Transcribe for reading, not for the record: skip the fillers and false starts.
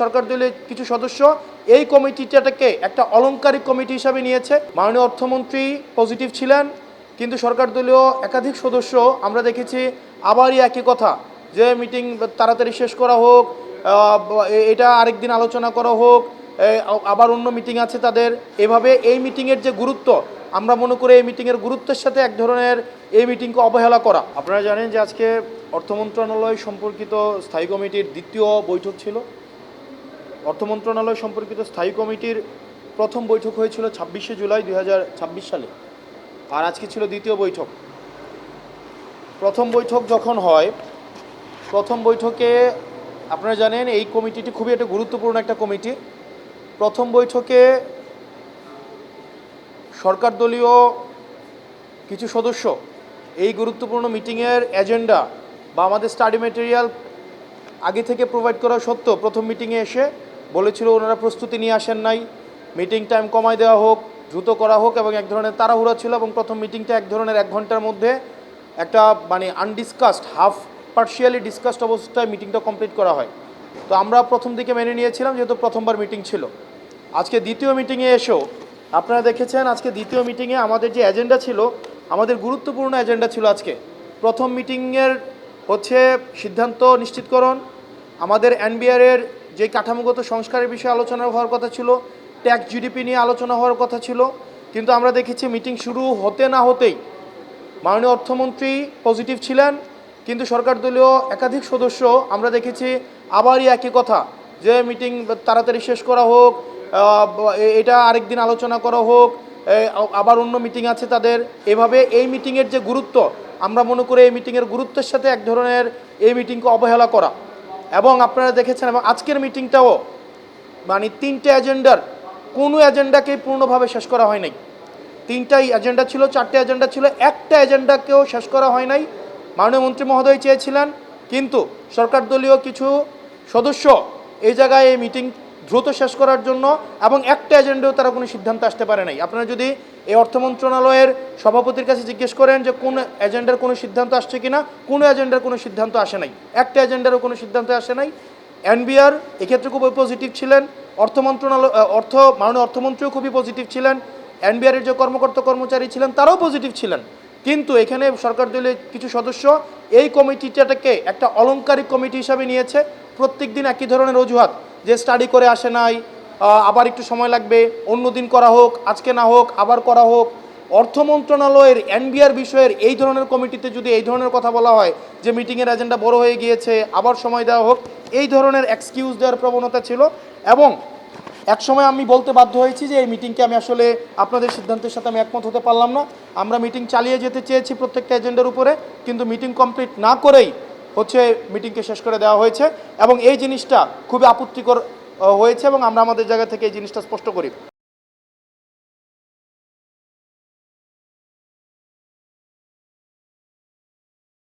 সরকার দলের কিছু সদস্য এই কমিটিটাকে একটা অলংকারিক কমিটি হিসাবে নিয়েছে। মাননীয় অর্থমন্ত্রী পজিটিভ ছিলেন, কিন্তু সরকার দলীয় একাধিক সদস্য আমরা দেখেছি আবারই একই কথা, যে মিটিং তাড়াতাড়ি শেষ করা হোক, এটা আরেকদিন আলোচনা করা হোক, আবার অন্য মিটিং আছে তাদের। এভাবে এই মিটিংয়ের যে গুরুত্ব, আমরা মনে করি এই মিটিংয়ের গুরুত্বের সাথে এক ধরনের এই মিটিংকে অবহেলা করা। আপনারা জানেন যে আজকে অর্থ মন্ত্রণালয় সম্পর্কিত স্থায়ী কমিটির দ্বিতীয় বৈঠক ছিল। অর্থ মন্ত্রণালয় সম্পর্কিত স্থায়ী কমিটির প্রথম বৈঠক হয়েছিল 26শে জুলাই 2026 সালে, আর আজকে ছিল দ্বিতীয় বৈঠক। প্রথম বৈঠক যখন হয়, প্রথম বৈঠকে আপনারা জানেন এই কমিটিটি খুবই একটা গুরুত্বপূর্ণ একটা কমিটি। প্রথম বৈঠকে সরকার দলীয় কিছু সদস্য এই গুরুত্বপূর্ণ মিটিংয়ের এজেন্ডা বা আমাদের স্টাডি ম্যাটেরিয়াল আগে থেকে প্রোভাইড করা সত্ত্বেও প্রথম মিটিংয়ে এসে বলেছিল ওনারা প্রস্তুতি নিয়ে আসেন নাই, মিটিং টাইম কমায় দেওয়া হোক, দ্রুত করা হোক, এবং এক ধরনের তাড়াহুড়া ছিল এবং প্রথম মিটিংটা এক ধরনের 1 ঘন্টার মধ্যে একটা আনডিসকাসড, হাফ পার্শিয়ালি ডিসকাসড অবস্থায় মিটিংটা কমপ্লিট করা হয়। তো আমরা প্রথম দিকে মেনে নিয়েছিলাম, যেহেতু প্রথমবার মিটিং ছিল। আজকে দ্বিতীয় মিটিংয়ে এসেও আপনারা দেখেছেন, আজকে দ্বিতীয় মিটিংয়ে আমাদের যে এজেন্ডা ছিল, আমাদের গুরুত্বপূর্ণ এজেন্ডা ছিল আজকে। প্রথম মিটিংয়ের হচ্ছে সিদ্ধান্ত নিশ্চিতকরণ, আমাদের এনবিআরের যে কাঠামোগত সংস্কারের বিষয়ে আলোচনা হওয়ার কথা ছিল, ট্যাক্স জিডিপি নিয়ে আলোচনা হওয়ার কথা ছিল, কিন্তু আমরা দেখেছি মিটিং শুরু হতে না হতেই মাননীয় অর্থমন্ত্রী পজিটিভ ছিলেন, কিন্তু সরকার দলীয় একাধিক সদস্য আমরা দেখেছি আবারই একই কথা, যে মিটিং তাড়াতাড়ি শেষ করা হোক, এটা আরেকদিন আলোচনা করা হোক, আবার অন্য মিটিং আছে তাদের। এভাবে এই মিটিংয়ের যে গুরুত্ব, আমরা মনে করি এই মিটিংয়ের গুরুত্বের সাথে এক ধরনের এই মিটিংকে অবহেলা করা। এবং আপনারা দেখেছেন, এবং আজকের মিটিংটাও 3টে এজেন্ডার কোনো এজেন্ডাকেই পূর্ণভাবে শেষ করা হয় নাই। 3টাই এজেন্ডা ছিল, 4টে এজেন্ডা ছিল, একটা এজেন্ডাকেও শেষ করা হয় নাই। মাননীয় মন্ত্রী মহোদয় চেয়েছিলেন, কিন্তু সরকার দলীয় কিছু সদস্য এই জায়গায় এই মিটিং দ্রুত শেষ করার জন্য এবং একটা এজেন্ডাও তারা কোনো সিদ্ধান্ত আসতে পারে নাই। আপনারা যদি এই অর্থ মন্ত্রণালয়ের সভাপতির কাছে জিজ্ঞেস করেন যে কোন এজেন্ডার কোনো সিদ্ধান্ত আসছে কিনা, কোনো এজেন্ডার কোনো সিদ্ধান্ত আসে নাই, একটা এজেন্ডারও কোনো সিদ্ধান্ত আসে নাই। এনবিআর এক্ষেত্রে খুবই পজিটিভ ছিলেন, অর্থ মন্ত্রণালয় মাননীয় অর্থমন্ত্রীও খুবই পজিটিভ ছিলেন, এনবিআরের যে কর্মকর্তা কর্মচারী ছিলেন তারাও পজিটিভ ছিলেন। কিন্তু এখানে সরকার দলের কিছু সদস্য এই কমিটিটাকে একটা অলংকারিক কমিটি হিসাবে নিয়েছে। প্রত্যেক দিন একই ধরনের অজুহাত, যে স্টাডি করে আসে নাই, আবার একটু সময় লাগবে, অন্য দিন করা হোক, আজকে না হোক আবার করা হোক। অর্থ মন্ত্রণালয়ের এনবিআর বিষয়ের এই ধরনের কমিটিতে যদি এই ধরনের কথা বলা হয় যে মিটিংয়ের এজেন্ডা বড় হয়ে গিয়েছে, আবার সময় দেওয়া হোক, এই ধরনের এক্সকিউজ দেওয়ার প্রবণতা ছিল। এবং একসময় আমি বলতে বাধ্য হয়েছি যে এই মিটিংকে আমি আসলে আপনাদের সিদ্ধান্তের সাথে আমি একমত হতে পারলাম না। আমরা মিটিং চালিয়ে যেতে চেয়েছি প্রত্যেকটা এজেন্ডার উপরে, কিন্তু মিটিং কমপ্লিট না করেই মিটিংকে শেষ করে দেওয়া হয়েছে, এবং এই জিনিসটা খুবই আপত্তিকর হয়েছে, এবং আমরা আমাদের জায়গা থেকে এই জিনিসটা স্পষ্ট করি।